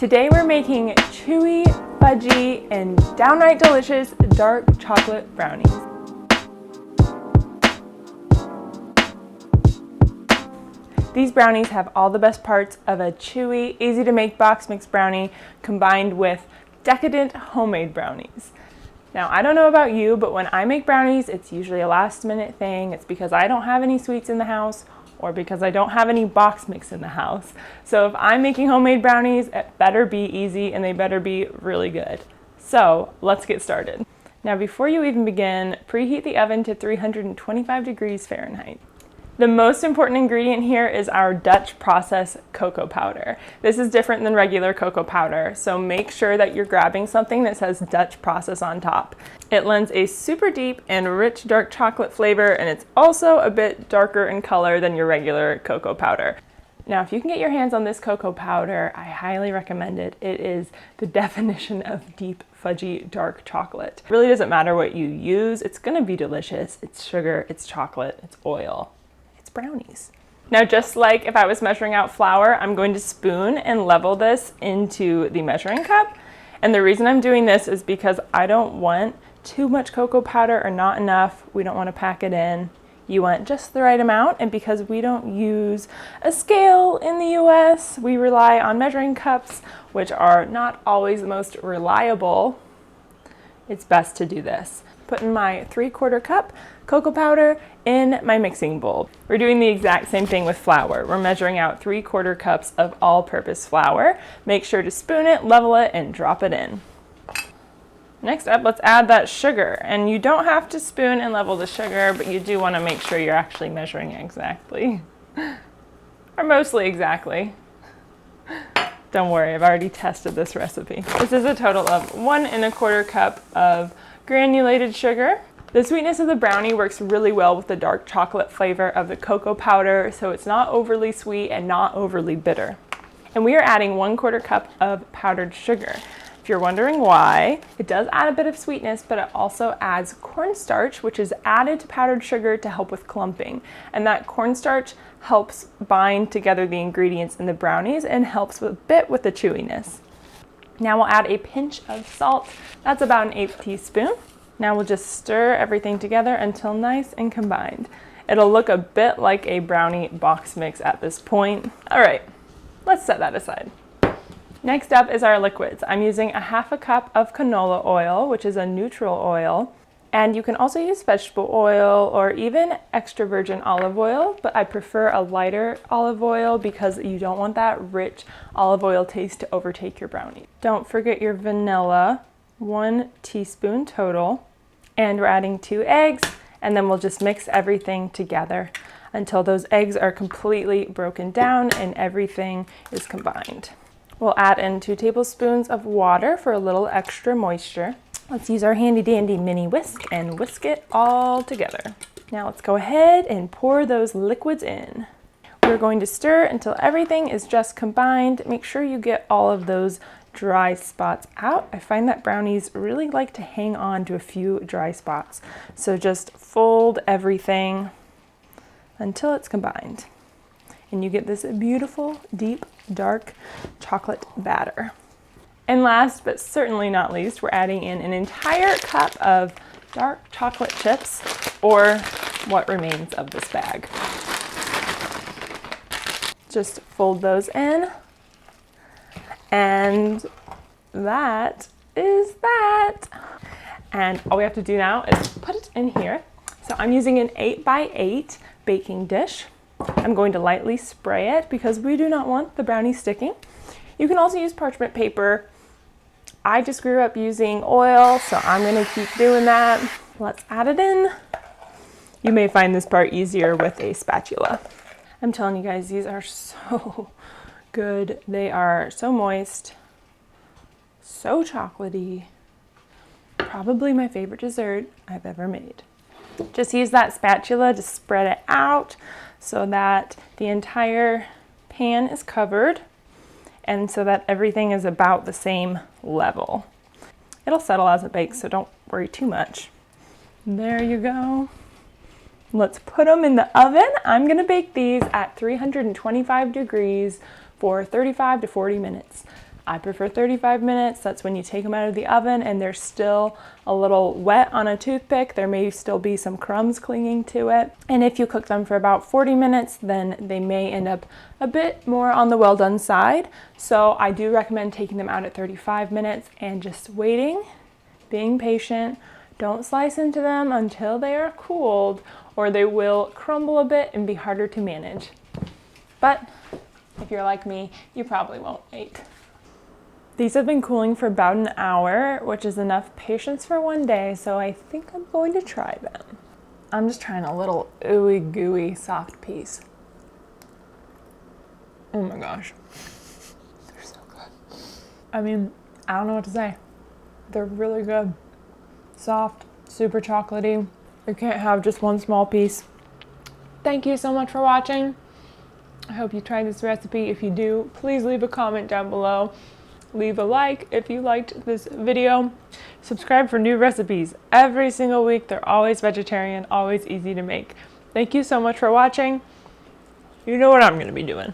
Today we're making chewy, fudgy, and downright delicious dark chocolate brownies. These brownies have all the best parts of a chewy, easy to make box mix brownie combined with decadent homemade brownies. Now, I don't know about you, but when I make brownies, it's usually a last minute thing. It's because I don't have any sweets in the house or because I don't have any box mix in the house. So if I'm making homemade brownies, it better be easy and they better be really good. So let's get started. Now, before you even begin, preheat the oven to 325 degrees Fahrenheit. The most important ingredient here is our Dutch process cocoa powder. This is different than regular cocoa powder, so make sure that you're grabbing something that says Dutch process on top. It lends a super deep and rich dark chocolate flavor, and it's also a bit darker in color than your regular cocoa powder. Now, if you can get your hands on this cocoa powder, I highly recommend it. It is the definition of deep, fudgy, dark chocolate. It really doesn't matter what you use. It's gonna be delicious. It's sugar, it's chocolate, it's oil. Brownies. Now, just like if I was measuring out flour, I'm going to spoon and level this into the measuring cup. And the reason I'm doing this is because I don't want too much cocoa powder or not enough. We don't want to pack it in. You want just the right amount. And because we don't use a scale in the US, we rely on measuring cups, which are not always the most reliable. It's best to do this. Put in my 3/4 cup cocoa powder in my mixing bowl. We're doing the exact same thing with flour. We're measuring out 3/4 cups of all-purpose flour. Make sure to spoon it, level it, and drop it in. Next up, let's add that sugar. And you don't have to spoon and level the sugar, but you do want to make sure you're actually measuring exactly. Or mostly exactly. Don't worry, I've already tested this recipe. This is a total of 1 1/4 cup of granulated sugar. The sweetness of the brownie works really well with the dark chocolate flavor of the cocoa powder, so it's not overly sweet and not overly bitter. And we are adding 1/4 cup of powdered sugar. If you're wondering why, it does add a bit of sweetness, but it also adds cornstarch, which is added to powdered sugar to help with clumping. And that cornstarch helps bind together the ingredients in the brownies and helps a bit with the chewiness. Now we'll add a pinch of salt. That's about 1/8 teaspoon. Now we'll just stir everything together until nice and combined. It'll look a bit like a brownie box mix at this point. All right, let's set that aside. Next up is our liquids. I'm using 1/2 cup of canola oil, which is a neutral oil. And you can also use vegetable oil or even extra virgin olive oil, but I prefer a lighter olive oil because you don't want that rich olive oil taste to overtake your brownie. Don't forget your vanilla, 1 teaspoon total. And we're adding 2 eggs, and then we'll just mix everything together until those eggs are completely broken down and everything is combined. We'll add in 2 tablespoons of water for a little extra moisture. Let's use our handy dandy mini whisk and whisk it all together. Now let's go ahead and pour those liquids in. We're going to stir until everything is just combined. Make sure you get all of those dry spots out. I find that brownies really like to hang on to a few dry spots. So just fold everything until it's combined. And you get this beautiful, deep, dark chocolate batter. And last, but certainly not least, we're adding in an entire cup of dark chocolate chips, or what remains of this bag. Just fold those in, and that is that. And all we have to do now is put it in here. So I'm using an 8x8 baking dish. I'm going to lightly spray it because we do not want the brownie sticking. You can also use parchment paper. I just grew up using oil, so I'm gonna keep doing that. Let's add it in. You may find this part easier with a spatula. I'm telling you guys, these are so good. They are so moist, so chocolatey. Probably my favorite dessert I've ever made. Just use that spatula to spread it out so that the entire pan is covered and so that everything is about the same level. It'll settle as it bakes, so don't worry too much. There you go. Let's put them in the oven. I'm gonna bake these at 325 degrees for 35 to 40 minutes. I prefer 35 minutes. That's when you take them out of the oven and they're still a little wet on a toothpick. There may still be some crumbs clinging to it. And if you cook them for about 40 minutes, then they may end up a bit more on the well done side. So I do recommend taking them out at 35 minutes and just waiting, being patient. Don't slice into them until they are cooled, or they will crumble a bit and be harder to manage. But if you're like me, you probably won't wait. These have been cooling for about an hour, which is enough patience for one day, so I think I'm going to try them. I'm just trying a little ooey gooey soft piece. Oh my gosh. They're so good. I mean, I don't know what to say. They're really good. Soft, super chocolatey. You can't have just one small piece. Thank you so much for watching. I hope you tried this recipe. If you do, please leave a comment down below. Leave a like if you liked this video. Subscribe for new recipes every single week. They're always vegetarian, always easy to make. Thank you so much for watching. You know what I'm going to be doing.